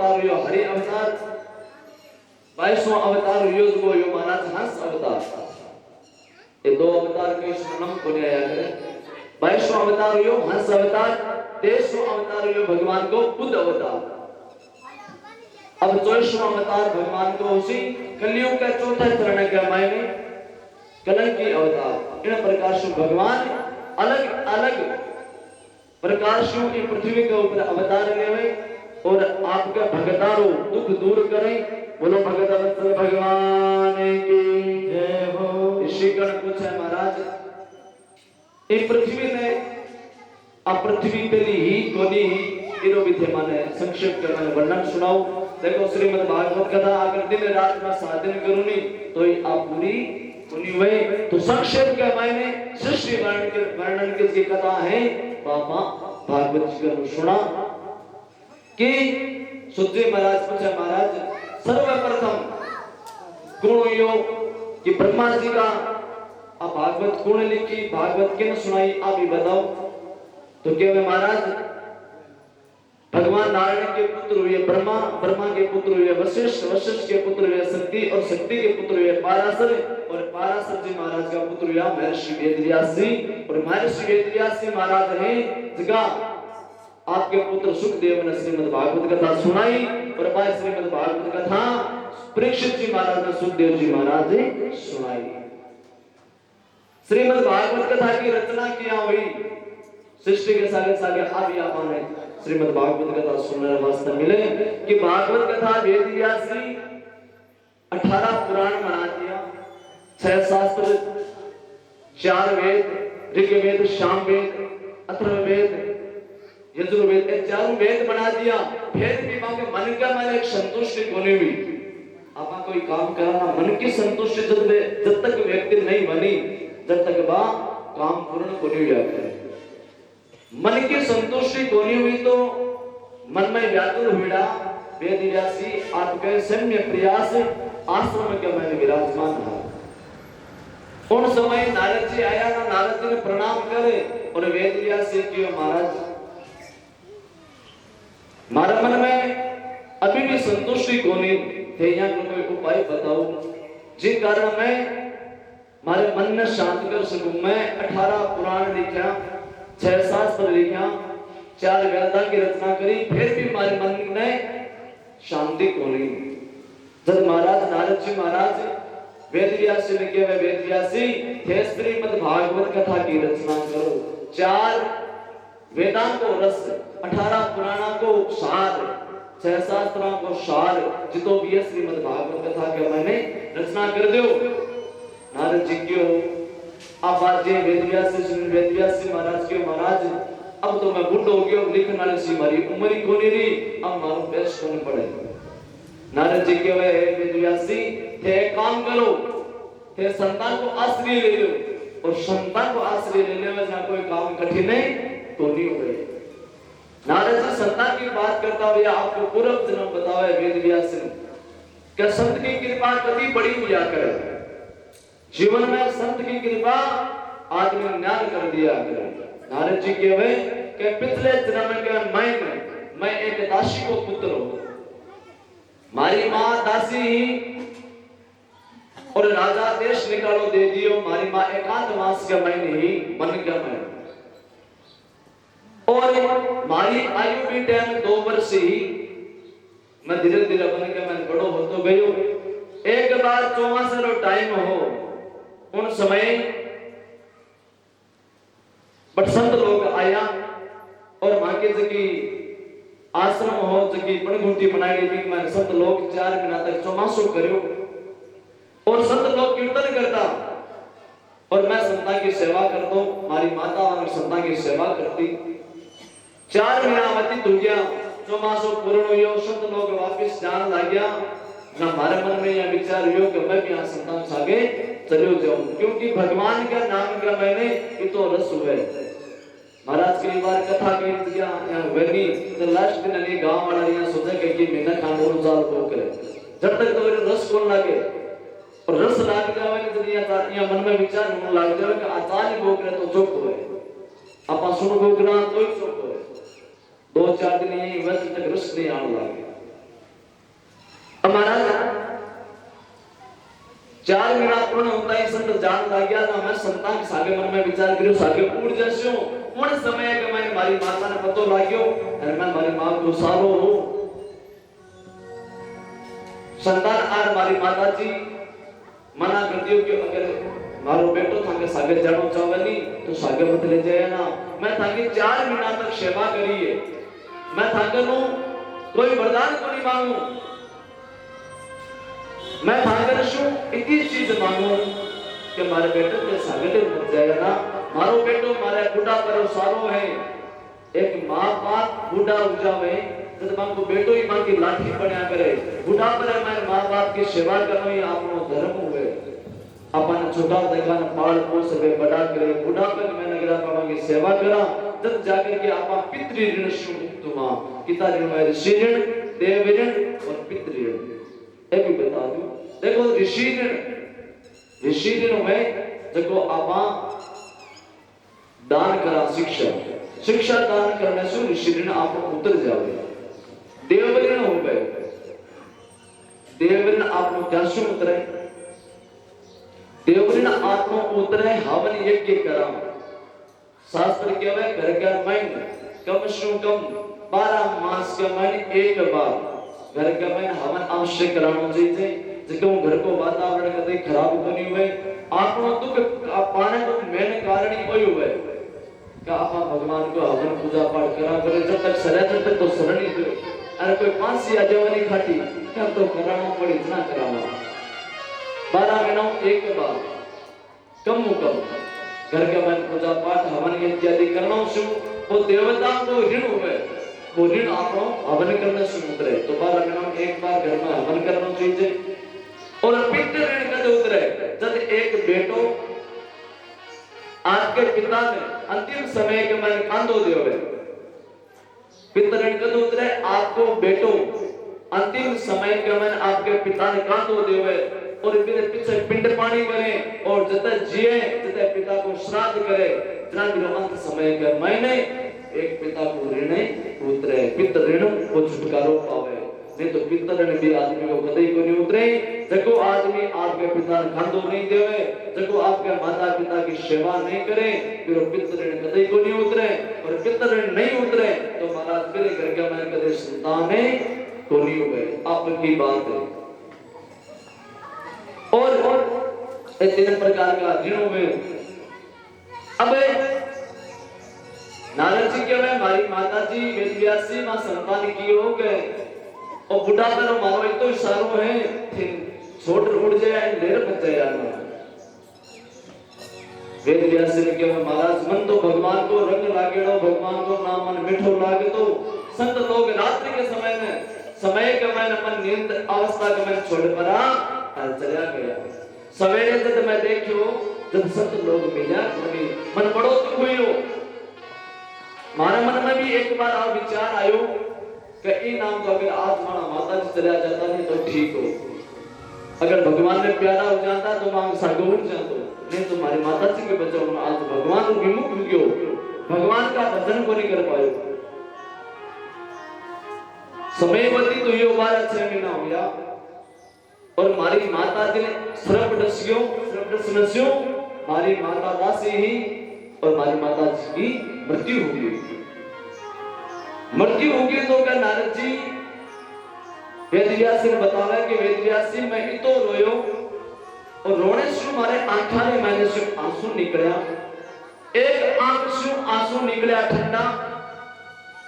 अवतार यो हरि अवतार 22वां अवतार यो जो यो महाराज हंस अवतार ये दो अवतार के नाम को आया करे 22वां अवतार यो हंस अवतार 23वां अवतार यो भगवान को बुद्ध अवतार अब 24वां अवतार भगवान को उसी कलयुग का चौथा चरण के मायने कलंकी अवतार इन प्रकार से भगवान अलग अलग प्रकार से ये पृथ्वी के ऊपर अवतार लेवे और आपका भगतारो दुख दूर करें। बोलो भगत वत्सल भगवान की जय हो। ऋषि गण पूछे महाराज ये पृथ्वी ने अपृथ्वी पेली ही कोनी इरो विधे माने संक्षेप के माने वर्णन सुनाओ। देखो श्रीमद् भागवत कथा अगर दिन रात में साधन करूनी तो आप पूरी सुनी हुई तो संक्षेप के मायने सृष्टि वर्णन की कथा है बाबा भागवत जी का सुना कि सुखदेव महाराज पूछा महाराज सर्वप्रथम गुण यो कि ब्रह्मा जी का आप भागवत गुण लिखी भागवत किन सुनाई आप ही बताओ। तो क्या महाराज भगवान नारायण के पुत्र हुए ब्रह्मा, ब्रह्मा के पुत्र हुए वशिष्ठ, वशिष्ठ के पुत्र हुए शक्ति और शक्ति के पुत्र हुए पाराशर और पाराशर जी महाराज का पुत्र हुआ महर्षि वेदव्यास जी और महर्षि वेदव्यास जी महाराज हैं जगह आपके पुत्र सुखदेव ने श्रीमद् भागवत कथा सुनाई और भाई श्रीमद् भागवत कथा परीक्षित जी महाराज ने सुखदेव जी महाराज ने सुनाई। श्रीमद् भागवत कथा की रचना किया हुई सृष्टि के सागे सागे अभी आपने श्रीमद् भागवत कथा सुनने वास्ते मिले कि भागवत कथा वेदव्यास जी 18 पुराण बना दिया 6 शास्त्र 4 वेद ऋग्वेद सामवेद अथर्ववेद यजुर्वेद ये चारों वेद बना दिया। फिर भी के मन का मन एक संतुष्टि होनी हुई आपा कोई काम करना मन की संतुष्टि जब तक व्यक्ति नहीं बनी जब तक वह काम पूर्ण होने हुआ मन की संतुष्टि होनी हुई तो मन में व्याकुल हुआ वेदव्यासी आपके सैन्य प्रयास आश्रम के में विराजमान था। उन समय नारद जी आया ना नारद जी ने प्रणाम करे और वेदव्यासी की महाराज हमारे मन में अभी भी संतुष्टि होनी थे यहाँ कोई उपाय बताओ जिस कारण मैं हमारे मन में शांत कर सकूं। मैं 18 पुराण लिखा 6 शास्त्र लिखा 4 वेदां की रचना करी फिर भी हमारे मन में शांति को नहीं। जब महाराज नारद जी महाराज वेदव्यास ने कहा वेदव्यासी थे श्रीमद् भागवत कथा की रचना करो 4 वेदां को रस 18 पुराणों को सार 6 शास्त्रों को सार जितो भी है श्रीमद् भागवत कथा के मैंने रचना कर दो। नारद जी क्यों आप आज वेदव्यास महाराज के महाराज अब तो मैं बुढ़ हो गया लिखने वाले सी हमारी उम्र ही कोनी रही अब मारो बेस्ट करने पड़े। नारद जी के वेदव्यास थे काम करो थे संतान को आश्रय ले लो और संतान को आश्रय लेने में जहाँ कोई काम कठिन है तो नहीं हो गए। नारद जी संतान की बात करता हुआ आपको पूर्व जन्म बताओ वेदव्यास क्या संत की कृपा कभी बड़ी हुआ करे जीवन में संत की कृपा आदमी ज्ञान कर दिया करे। नारद जी के वे कि पिछले जन्म के मैं एक दासी को पुत्र हूं मारी माँ दासी ही और राजा देश निकालो दे दियो मारी माँ एकांत मास के महीने ही मन के महीने और मारी आयु भी टाइम 2 वर्ष ही मैं धीरे धीरे बन के मैं बड़ो होतो गयो। एक बार 64 टाइम हो उन समय बट संत लोग आया और वहां के जगी आश्रम हो जगी पणगुंटी बनाई थी मैं संत लोग 4 महीना तक चौमासो करो और संत लोग कीर्तन करता और मैं संतां की सेवा करता हूं। हमारी माता और संतां की सेवा करती 4 महीना व्यतीत हो गया चौमासो पूर्ण हुई संत लोग वापिस जान लग गया ना हमारे मन में यह विचार हुआ कि मैं भी यहाँ संतान सागे चलो जाऊं क्योंकि भगवान का नाम का मैंने ये तो रस हुए। महाराज कई बार कथा की दिया यहाँ वेनी तो लास्ट दिन नहीं गांव वाला यहाँ सोचा कि महीना खाना और जाल को करे जब तक तो रस कौन लागे और रस लाग जावे तो यहाँ मन में विचार होने लग जावे कि आचार्य को करे तो चुप होए आपा सुन को करा तो ही चुप होए 2-4 दिन यही वैसे तक रस नहीं आने लगे 4 महीना पूर्ण होता ही संत जान लग गया ना मैं संतान के सागे मन में विचार करियो सागे उड़ जस्यो उन समय के मैंने मारी माता ने पतो लाग्यो और मैं मारी मां को सारो हूं संतान आर मारी माता जी मना कर दियो कि अगर मारो बेटो थाके सागे जानो चावनी तो सागे मत ले जाए ना मैं थाके 4 महीना तक सेवा करिए मैं थाके नु कोई वरदान को नहीं मांगू मैं थाके शू इतनी चीज मांगू कि मारे बेटे के सागे मत जाएगा ना मारो बेटो मारे बूढ़ा पर सारो है एक मां बाप बूढ़ा हो जावे तो मां को बेटो ही मां की लाठी बनया करे बूढ़ा पर हमारे मां बाप की सेवा करना ही आपनो धर्म हुए अपन छोटा देखा न पाल पोस वे बड़ा करे बूढ़ा पर मैंने गिरा बाबा की सेवा करा तब जाकर के आपा पितृ ऋण शु मुक्तुमा किता ऋण में ऋषि ऋण देव ऋण और पितृ ऋण ये भी बता दूं देखो ऋषि ऋण में देखो आपा दान करा शिक्षा दान करने से ऋषि ऋण आपको उतर जावे देव ऋण हो गए देव ऋण आपको क्या से उतरे देव ऋण आपको उतरे हवन यज्ञ करा शास्त्र कहवे घर का मन कम से कम 12 मास का मन एक बार घर का मन हवन अवश्य कराना चाहिए जिसको घर को वातावरण कदे खराब नहीं हुए आपनो दुख पाने को मेन कारण ही कोई हुए का आप भगवान को हवन पूजा पाठ करा करे जब तक सरे तब तक तो शरण ही दो अरे कोई फांसी आ जवानी खाटी क्या तो कराना पड़े इतना कराना 12 महीनों एक बार कम घर के मन पूजा पाठ हवन इत्यादि करना शु वो देवता को ऋण हुए वो ऋण आपको हवन करने से उतरे तो 12 महीनों एक बार घर में हवन करना चाहिए और पितृ ऋण कद उतरे जब एक बेटो आपके पिता ने अंतिम समय के मन कांदो देवे पितृ ऋण कद उतरे आपको बेटो अंतिम समय के मन आपके पिता ने कांदो देवे और मेरे पीछे पिंड पानी करे और जते जिए जते पिता को श्राद्ध करे जना दिनो अंत समय के महीने एक पिता को ऋण उतरे पितृ ऋण को छुटकारो पावे नहीं तो पितृ ऋण भी आदमी को कतई को नहीं उतरे जको आदमी आपके पिता ने खांदो नहीं देवे जको आपके माता पिता की सेवा नहीं करे फिर पितृ ऋण कतई को नहीं उतरे और पितृ ऋण नहीं उतरे तो महाराज मेरे घर के में कदे संतान को नहीं हुए आपकी बात है और तीन प्रकार का ऋण हुए अब नारद जी के में हमारी माता जी वेदव्यासी मां संतान की हो गए और बुढ़ा करो मारो एक तो इशारो है छोड़ उड़ जाए लेर बच जाए वेदव्यासी ने कहा महाराज मन तो भगवान को रंग लागेड़ो भगवान को नाम मन मिठो लागे तो संत लोग रात्रि के समय के मैंने अपन नींद अवस्था के मैंने छोड़ पड़ा चला गया सवेरे जब मैं देखियो जब संत लोग मिला मन बड़ो दुख हुई मारे मन में भी एक बार आ विचार आयो कि ई नाम तो अगर आज माना माता जी चला जाता नहीं तो ठीक हो अगर भगवान ने प्यारा हो जाता तो मांग सागो उठ जातो नहीं तो हमारी माता जी के बचाव में आज भगवान विमुख हो गयो भगवान का भजन को नहीं कर पायो समयवती तो ये बार 6 महीना हो गया और हमारी माता जी ने श्रप डस्यो हमारी माता दासी ही और हमारी माता जी की मृत्यु होगी तो क्या नारद जी वेदव्यासी ने बताया कि वेदव्यासी मैं इतो रोयो और रोने से हमारे आंखा में मैंने से आंसू निकला एक आंख से आंसू निकला ठंडा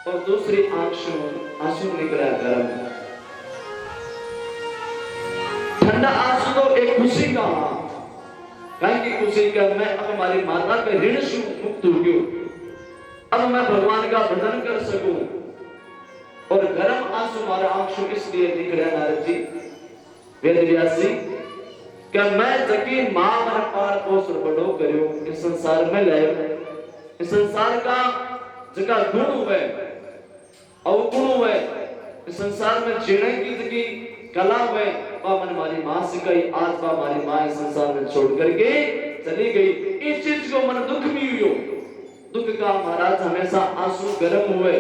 और दूसरी आंख से आंसू निकला गर्म ठंडा आंसू तो एक खुशी का कहीं की खुशी का मैं अब हमारी माता के ऋण से मुक्त हो गया अब मैं भगवान का भजन कर सकूं और गर्म आंसू हमारे आंसू इसलिए निकले नारद जी वेदव्यासी कि मैं जकी मां मन पार पोस बड़ो करियो इस संसार में ले इस संसार का जका गुण हुए अवगुण हुए इस संसार में जीने की जकी कला हुए मन हमारी मां से गई आज बा हमारी मां इस संसार में छोड़ करके चली गई इस चीज को मन दुख भी हुई दुख का महाराज हमेशा आंसू गर्म हुए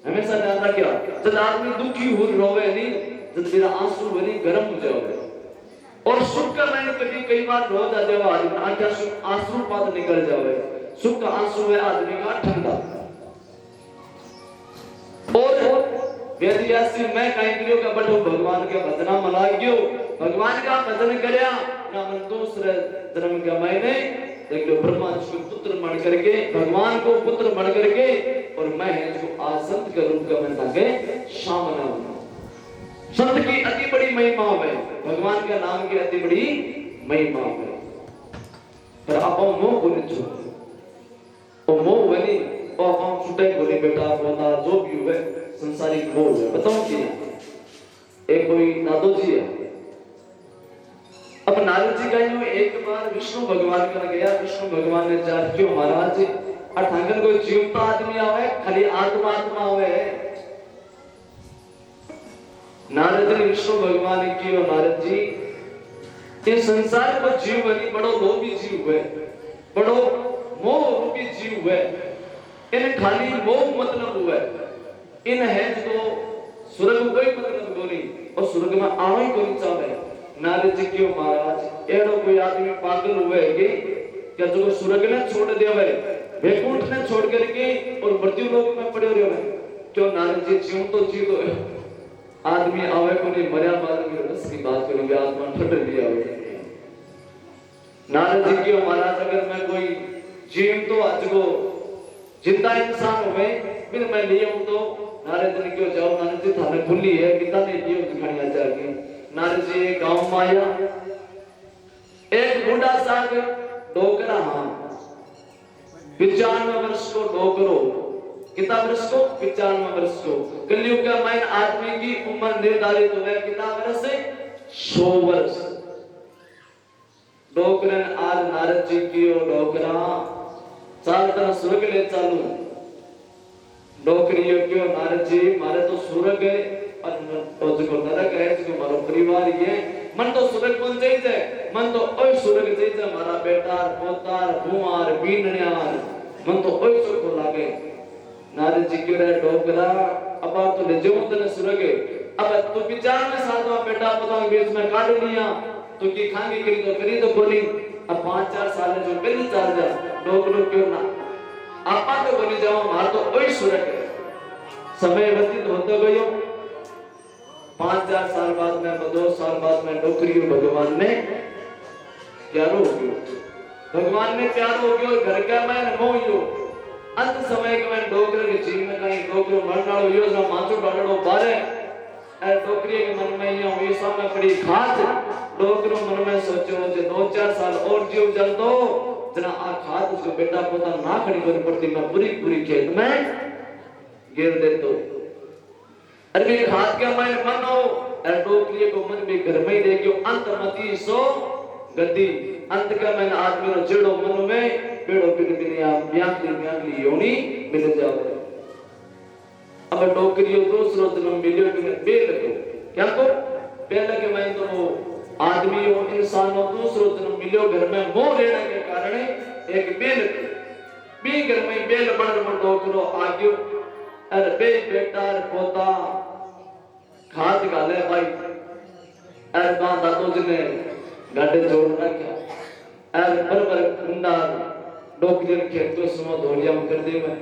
हमेशा ध्यान रखियो जब आदमी दुखी हो रोवे नहीं जब मेरा आंसू बनी गर्म हो जाओगे और सुख का मैंने कई बार रो जा देवा आंखा आंसू पात निकल जावे सुख का आंसू है आदमी का ठंडा और वेदियासी मैं कहीं करियो का बड़ो भगवान के भजना मला गयो भगवान का भजन करया ना मन दूसरे धर्म का मैंने देख लो ब्रह्मा जी को पुत्र मान करके भगवान को पुत्र मान करके और मैं इसको आसंत के रूप का मैं ताके सामना संत की अति बड़ी महिमा है भगवान के नाम की अति बड़ी महिमा है पर आप मोह को नहीं छो ओ मोह बनी और हम छुटे बोली बेटा बोला जो भी हुए संसारिक मोह है बताओ कि एक कोई नादो जी है अब नारद जी का यूं एक बार विष्णु भगवान का गया विष्णु भगवान ने चार क्यों महाराज अठांगन कोई जीवता आदमी आवे खाली आत्मा आत्मा आवे नारद जी विष्णु भगवान की और नारद जी ये संसार को जीव बनी बड़ो लोभी जीव है बड़ो मोह रूपी जीव है इन खाली मोह मतलब हुआ इन है जो स्वर्ग कोई मतलब कोनी और स्वर्ग में आवे कोई चाहे नारद जी क्यों महाराज एड़ो कोई आदमी पागल हुए कि क्या जो स्वर्ग ने छोड़ देवे वैकुंठ ने छोड़ करके और मृत्यु लोक में पड़े रहे क्यों नारद जी जीव तो आदमी आवे को नहीं मर्या बाद में रस की बात करेंगे आत्मा ठंड लिया आवे नारद जी क्यों महाराज अगर मैं कोई जीव तो आज को जिंदा इंसान हुए फिर मैं लिया हूं तो नारद जी क्यों जाओ नारद जी थाने खुली है पिता ने दियो दिखानिया जाके नारद जी एक गांव में आया एक बूढ़ा साग डोकरा हां 95 वर्ष को डोकरो कितना वर्ष को 95 वर्ष को कलयुग का मैन आदमी की उम्र निर्धारित हुआ है कितना वर्ष से 100 वर्ष डोकरन आज नारद जी की और डोकरा चार तरह स्वर्ग ले चालू डोकरियों क्यों नारद जी मारे तो स्वर्ग है और जो नरक है जो हमारा परिवार ये मन तो स्वर्ग कौन चाहिए मन तो ओय स्वर्ग चाहिए हमारा बेटा पोता कुमार बीनण्यार मन तो ओय सुख लागे नारद जी क्यों रे डोकरा अब तो ले जाऊं तने स्वर्ग अब तू विचार में साधवा बेटा पोता के बीच में काट लिया तो की खांगी करी तो बोली अब 5-4 साल जो बिल चार जा डोकरो क्यों ना आपा तो बनी जाओ मार तो ओय स्वर्ग है समय व्यतीत होते गयो 5-4 साल बाद में 2 साल बाद में डोकरी भगवान ने प्यार हो गयो भगवान ने प्यार हो गयो घर का मैं मोहियो अंत समय के मैं डोकरे के जीव में कहीं डोकरो मरनाड़ो यो सा माचो डालड़ो बारे ए डोकरी के मन में यो ये सामने पड़ी खाद डोकरो मन में सोचो जे 2-4 साल और जीव जल दो जना आ खाद उसको बेटा पोता ना खड़ी कर पड़ती मैं पूरी खेत में गिर दे तो अरे खाद के मन मनो अरे डोकरी को मन में घर में देखियो अंतमति सो गति अंत का मन आदमी रो जेड़ो मन में पेड़ो बिन ब्याकली योनी मिल जावे अब डोकरियो दूसरो जन्म मिलियो कि बेल को क्या को पहले के मैं तो आदमी हो इंसान हो दूसरो जन्म मिलियो घर में मोह लेने के कारण एक बेल भी घर में बेल बन डोकरो आग्यो अरे बे बेटा पोता खाद गाले भाई अरे दादो जी ने गाड़े जोड़ रखा अरे पर कुंडा डोकरी खेत को सुनो धोलिया में कर दे मैं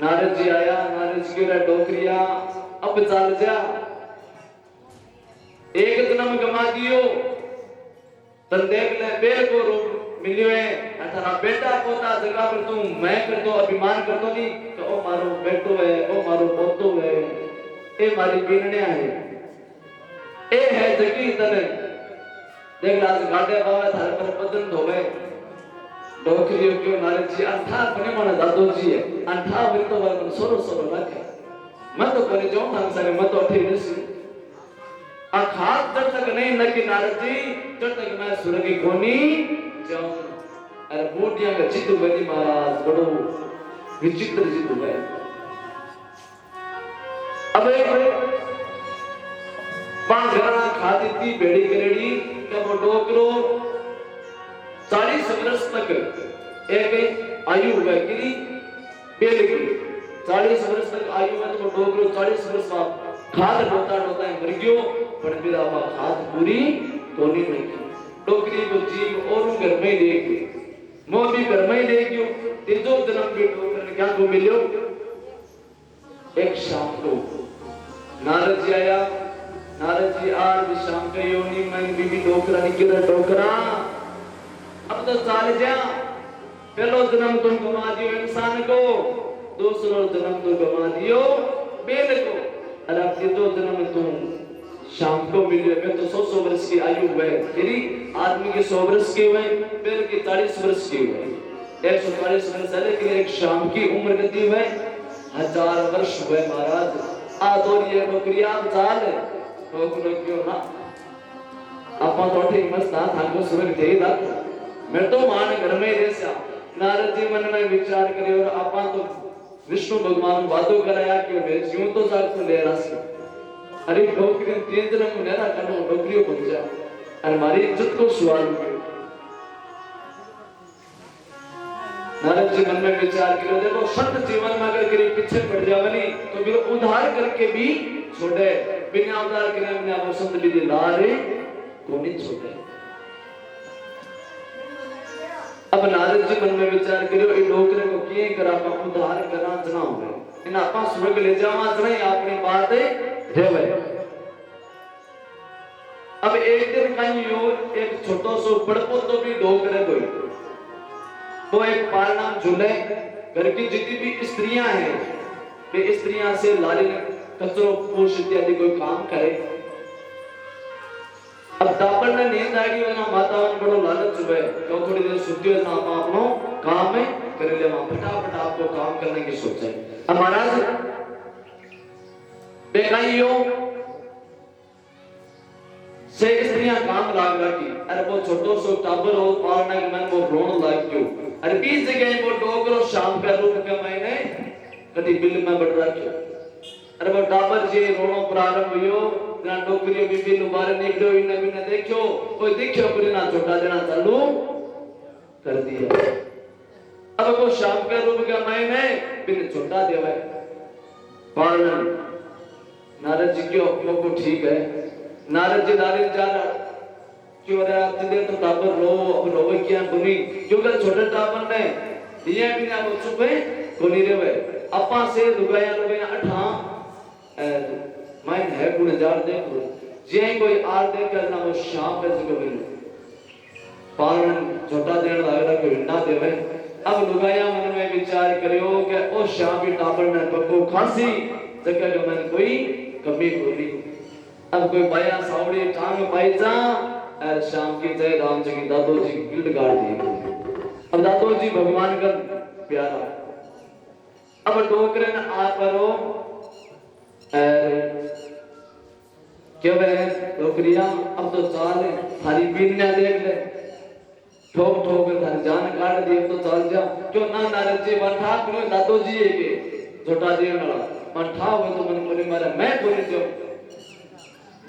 नारद जी आया नारद जी के डोकरिया अब चल जा एक जन्म गमा दियो तन देख ले बेल को रूप मिलियो है अथरा बेटा पोता जगह पर तू मैं कर दो अभिमान कर दो नहीं तो ओ मारो बेटो है ओ मारो पोतो है ए मारी बीनण्या है ए है जगी तने देख लाज गाड़े बावे थारे पर बदन धोवे डोकरियो क्यों नारद जी अंठा बने मन दादो जी है अंठा बने तो वर सोरो रखे मैं तो कोनी जो ढंग से मैं तो ठीक नहीं आ खास जब तक नहीं लगी नारद जी जब तक मैं सुरगी कोनी जाऊं अरे बूटियां का चित्त बनी महाराज बड़ो विचित्र चित्त है अब पांगरा खाती थी बेड़ी करेड़ी का वो डोकरो 40 वर्ष तक एक आयु हुआ गिरी बेल की 40 वर्ष तक आयु में तो डोकरो 40 वर्ष बाद खाद होता है मर गयो पर फिर आप खाद पूरी कोनी नहीं डोकरी को जीव और घर में देगी मो भी घर में देगी तीजो जन्म भी डोकर क्या को मिलो एक शाम को नारद जी आया नारद जी आर भी शाम के योनि में बीबी डोकरा निकला डोकरा अब तो चाल जा पहलो जन्म तुम गवा दियो इंसान को दूसरो जन्म तुम गवा दियो बेल को और अब तीजो जन्म तुम शाम को मिले मैं तो 100 वर्ष की आयु है तेरी आदमी की 100 वर्ष की हुए बेल की 40 वर्ष की हुए 140 वर्ष है लेकिन एक शाम की उम्र कितनी हुए 1000 वर्ष हुए महाराज आदोरिये नौकरियां चाल नौकरी क्यों ना आपा तो ठीक मस्त था को सुबह दे दा मैं तो मान घर में रहसा नारद जी मन में विचार करे और आपा तो विष्णु भगवान वादो कराया कि मैं जीव तो जाग तो ले रहा अरे डोकरी तीन दिन में ना करो डोकरियों बन जा और हमारी इज्जत को सवाल में नारद जी मन में विचार किया देखो सत्य जीवन में अगर करीब पीछे पड़ जावनी तो फिर उधार करके भी छोड़े बिना उधार करे बिना वसंत विधि लारे को नहीं छोड़े अब नारद जी मन में विचार करियो ये डोकरे को किए करा उधार करा जना हो इन आपा स्वर्ग ले जावा जना अपनी बात है देवे अब एक दिन कहीं यो एक छोटो सो बड़पो तो भी डोकरे कोई वो एक पालना झूले घर की जितनी भी स्त्रियां हैं वे स्त्रियां से लाली कचरो पोष इत्यादि कोई काम करे अब दापर ने नींद आई और ना माता ने बड़ो लालच हुए क्यों थोड़ी देर सुती हो ना अपनो काम में कर ले वहां फटाफट आपको काम करने की सोचे अब महाराज बेकाइयो से स्त्रियां काम लाग रखी अरे वो छोटो सो टाबर हो पालना के मन वो रोन लाग क्यों अरे बीच जगह वो डोगरो शाम का रूप के महीने कभी बिल में बढ़ रखियो अरे वो टाबर जी रोनो प्रारंभ हुयो ना डोकरी बीबी नु बाहर निकलो इन भी न देखो कोई देखो पूरी ना छोटा देना चालू कर दिया अब वो शाम के रूप के महीने बिन छोटा देवे पालन नारद जी को ठीक है नारद जी नारियल जा रहा क्यों रे आप दे तो टाबर रो अब रोवे क्या बुनी क्योंकि छोटे टाबर ने ये भी ना वो चुपे कोनी रेवे अपा से लुगाया अठा माइन है गुण जार देखो जे कोई आर देख करना वो शाम पे जगह मिले पालन छोटा देन लग रहा कोई ना देवे अब लुगाया मन में विचार करियो कि ओ शाम की टाबर ने पक्को खांसी जगह के मन कोई कमी होगी अब कोई बाया सावड़ी टांग पाई जा और शाम की जय राम जी की दादो जी गिल्ड गाड़ दी अब दादो जी भगवान का प्यारा अब डोकरे ने आ करो क्यों वे डोकरिया अब तो चाल थारी बीनिया देख ले ठोक ठोक थारी जान काट दी तो चल जा क्यों ना नारद जी बंठा करो दादो जी है के छोटा देव वाला बंठा हो तो मन बोले मारा मैं बोले जो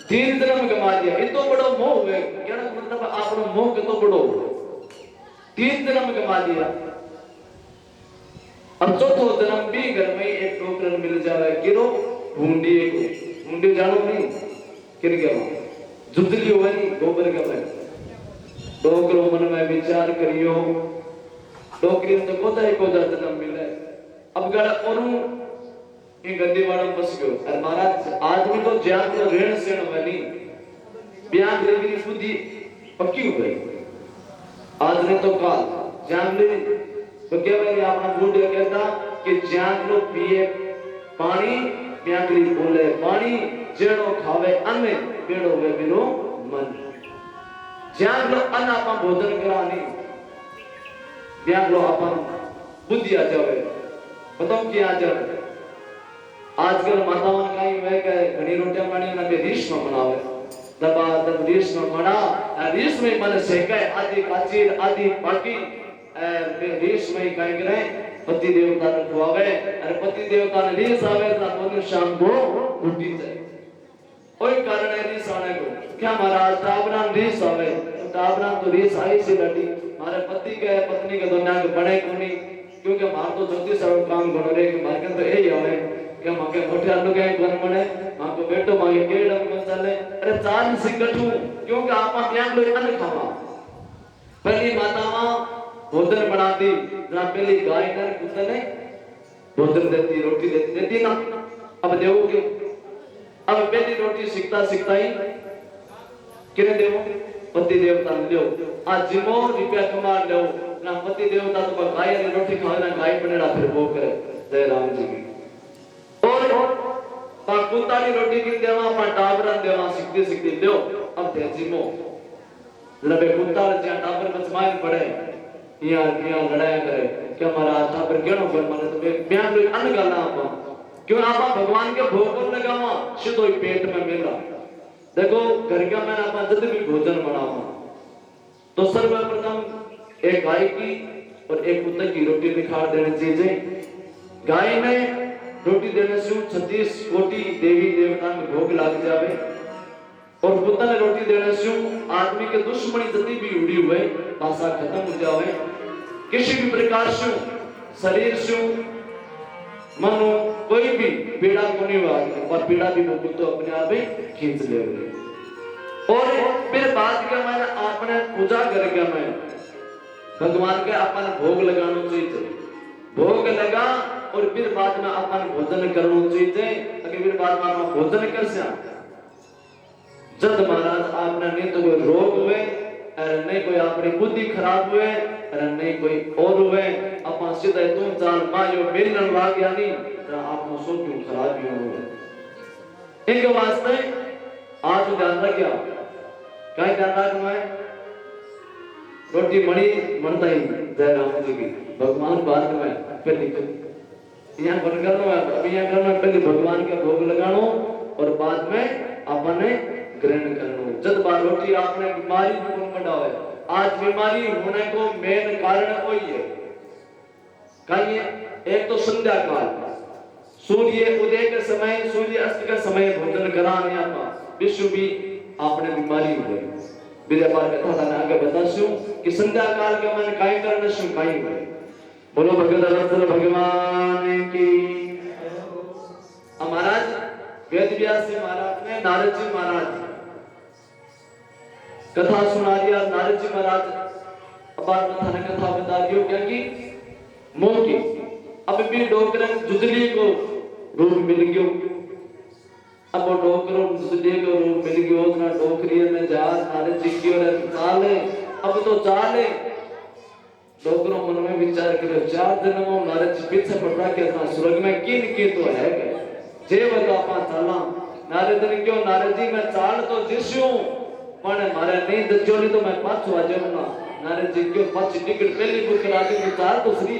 तीन जन्म गवा दिया ये तो बड़ो मोह है क्या मतलब आपनो मोह के तो बड़ो तीन जन्म गवा दिया अब चौथो जन्म भी घर में एक डोकर मिल जावे किरो ढूंढी जानो नहीं किर गया जुदली हुआ नहीं गोबर का भाई डोकरो मन में विचार करियो डोकरी तो कोता ही कोता जन्म मिले अब गड़ा और ये गद्दी वाला बस गयो अरे महाराज आदमी तो ज्यादा तो ऋण सेण वाली ब्याह देवी बुद्धि पक्की हो गई आज ने तो काल जान ले तो क्या मैंने अपना बूढ़े कहता कि जान लो पिए पानी ब्यागली बोले पानी जेड़ो खावे अन्न बेड़ो वे बिरो मन जान लो अन्न आपा भोजन करानी जान लो आपा बुद्धि आ जावे बताओ क्या आ जावे आजकल माताओं का ही वह कहे घनी रोटियां पानी ना बे रीश में बनावे दबा दब रीश में बना रीश में मन सेके आदि काचीर आदि बाकी रीश में कहीं करे पति देवता ने खुआवे और पति देवता ने रीस आवे तो दोनों शाम को उठी जाए कोई कारण है रीस आने को क्या महाराज टाबरा रीस आवे तो टाबरा तो रीस आई से लड़ी हमारे पति के पत्नी के दुनिया के बड़े कोनी क्योंकि हमार तो ज्योतिष और काम घणो रे कि मार्ग तो यही आवे कि माके मोठे लोग है कोन मने माको बेटो मांगे केड़ में चले अरे चार सिकटू क्योंकि आपा ब्यान लो अन्न खावा पहली मातावा भोजन बनाती जरा पहली गाय ने कुत्ते ने भोजन देती रोटी देती ना अब देवोगे अब पहली रोटी सीखता सीखता ही किने देवो पति देवता ने लो आज जिमो रुपया कमा लो ना पति देवता तो गाय ने रोटी खावे ना गाय बनेड़ा फिर वो करे जय राम जी की और कुत्तानी रोटी की देवा पा टाबरन देवा सीखते सीखते लो अब दे जिमो लबे कुत्ता ज्या टाबर बचमाइन पड़े यहाँ लड़ाया करे क्या हमारा टाबर केनो कर माने तो बयान लो अन्न गाला आपा क्यों आपा भगवान के भोग को लगावा सीधो ही पेट में मिला देखो घर का मैंने आपा जब भी भोजन बनावा तो सर्वप्रथम एक गाय की और एक कुत्ते की रोटी दिखा देनी चीजें गाय ने रोटी देने से 36 कोटि देवी देवता में भोग लग जावे और कुत्ता ने रोटी देने से आदमी के दुश्मनी जति भी उड़ी हुए भाषा खत्म हो जावे किसी भी प्रकार से शरीर से मनो कोई भी पीड़ा को नहीं हुआ और पीड़ा भी वो तो अपने आप ही खींच ले और फिर बाद के मैंने आपने पूजा करके मैं भगवान के अपन भोग लगाना चाहिए भोग लगा और फिर बाद में अपन भोजन करना चाहिए अगर फिर बाद में आप भोजन कर से जब महाराज आपने नहीं तो कोई रोग हुए अरे नहीं कोई अपनी बुद्धि खराब हुए अरे नहीं कोई और हुए अपन सीधे तुम चाल मायो मिलन लाग यानी तो आपको सो क्यों खराब ही हो इनके वास्ते आज ध्यान रखिया कहीं ध्यान रख मैं रोटी मणि मनता ही जय राम जी की भगवान बाद में फिर निकल यहाँ बन करना अभी यहाँ करना पहले भगवान का भोग लगानो और बाद में अपने ग्रहण करनो जब बार रोटी आपने बीमारी को बढ़ावे आज बीमारी होने को मेन कारण कोई है कहीं एक तो संध्या काल सूर्य उदय के समय सूर्य अस्त के समय भोजन कराने आपा विश्व भी आपने बीमारी हुई मेरे बार कथा था आगे बताशू कि संध्या काल के मन काई करने से काई हुए बोलो भगत वत्सल भगवान की महाराज वेद व्यास जी महाराज ने नारद जी महाराज कथा सुना दिया नारद जी महाराज अबार कथा ने कथा बता दियो क्या कि मोह की अब भी डोकरन जुजली को रूप मिल गयो अब वो डोकरो जुजली को रूप मिल गयो ना डोकरी में जा नारद जी की और चाले अब तो चाले डोकरो मन में विचार करो 4 जन्मों नारद जी पीछे पड़ रहा के था स्वर्ग में किन की तो है जे बता चला नारद ने क्यों नारद जी मैं चाल तो जिस्यूं पण मारे नहीं दजो नहीं तो मैं पाछो आ जाऊंगा नारद जी क्यों पाछ टिकट पहली बुक करा के विचार तो श्री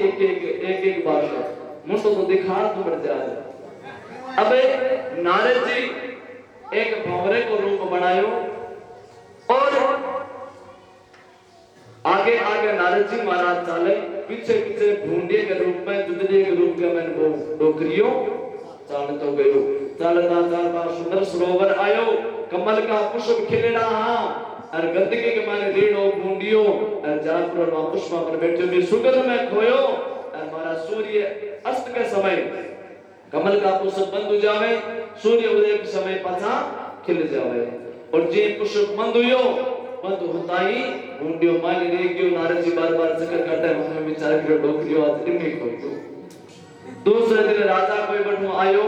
एक बार का मुंडो तो दिखा तो बढ़ जा अबे नारद जी एक भंवरे को रूप बनायो और आगे आगे नारद जी महाराज चले पीछे पीछे ढूंढिए के रूप में जुदले के रूप में मैंने वो डोकरियों चाल तो गयो चलता चलता सुंदर सरोवर आयो कमल का पुष्प खिलना हां और गंदगी के माने रीणो बूंदियो और जाफर और पुष्प पर बैठे भी सुगंध में खोयो और हमारा सूर्य अस्त के समय कमल का पुष्प बंद हो जावे सूर्य उदय के समय पाछा खिल जावे और जे पुष्प बंद होता ही बूंदियो माने रे क्यों नारद जी बार-बार चक्कर काटते हैं मन में विचार करो डोकरियो आज दिन में खोयो दूसरे दिन राजा कोई बैठो आयो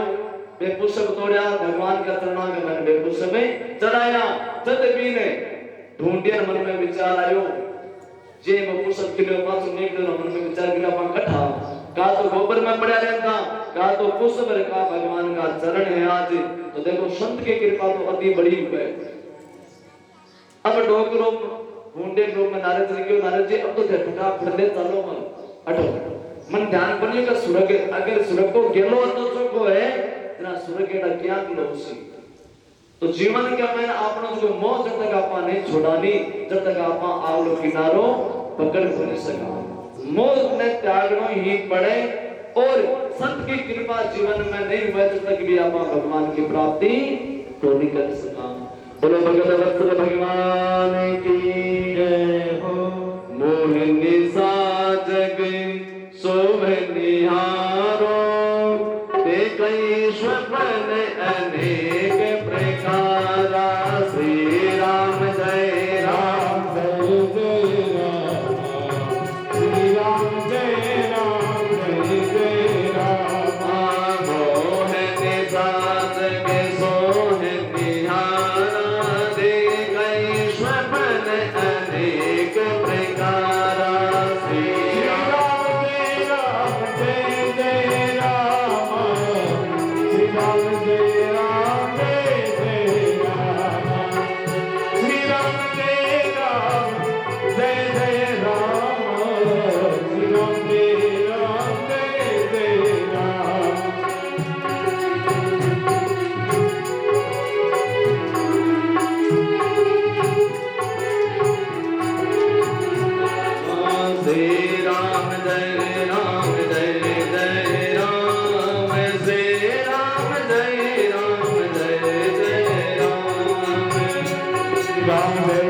बे पुष्प तोड़या भगवान का चरणों के मन बे पुष्प में चढ़ाया जद भी ने ढूंढिया मन में विचार आयो जे वो पुष्प खिलो पास निकलो मन में विचार किया अपन कठा का तो गोबर में पड़ा रहता का तो पुष्प का भगवान का चरण है आज तो देखो संत की कृपा तो अति बड़ी है अब डोकरो ढूंढे ग्रुप में नारद जी क्यों नारद जी अब तो फटाफट ले चलो मन अटो मन ध्यान बनिएगा सुरग अगर सुरग को गेलो तो चोको है ना सुरग के क्या किलो उसी तो जीवन के मैं आपनो जो मोह जब तक आपा नहीं छोड़ानी जब तक आपा आवलो किनारो पकड़ नहीं सका मोह ने त्यागनो ही पड़े और संत की कृपा जीवन में नहीं हुए तब तक भी आपा भगवान की प्राप्ति तो नहीं कर सका बोलो भगत वत्सल भगवान की जय हो मोहिनी सा जग शोभे निहारो ते कई स्वप्न अनेक गांव में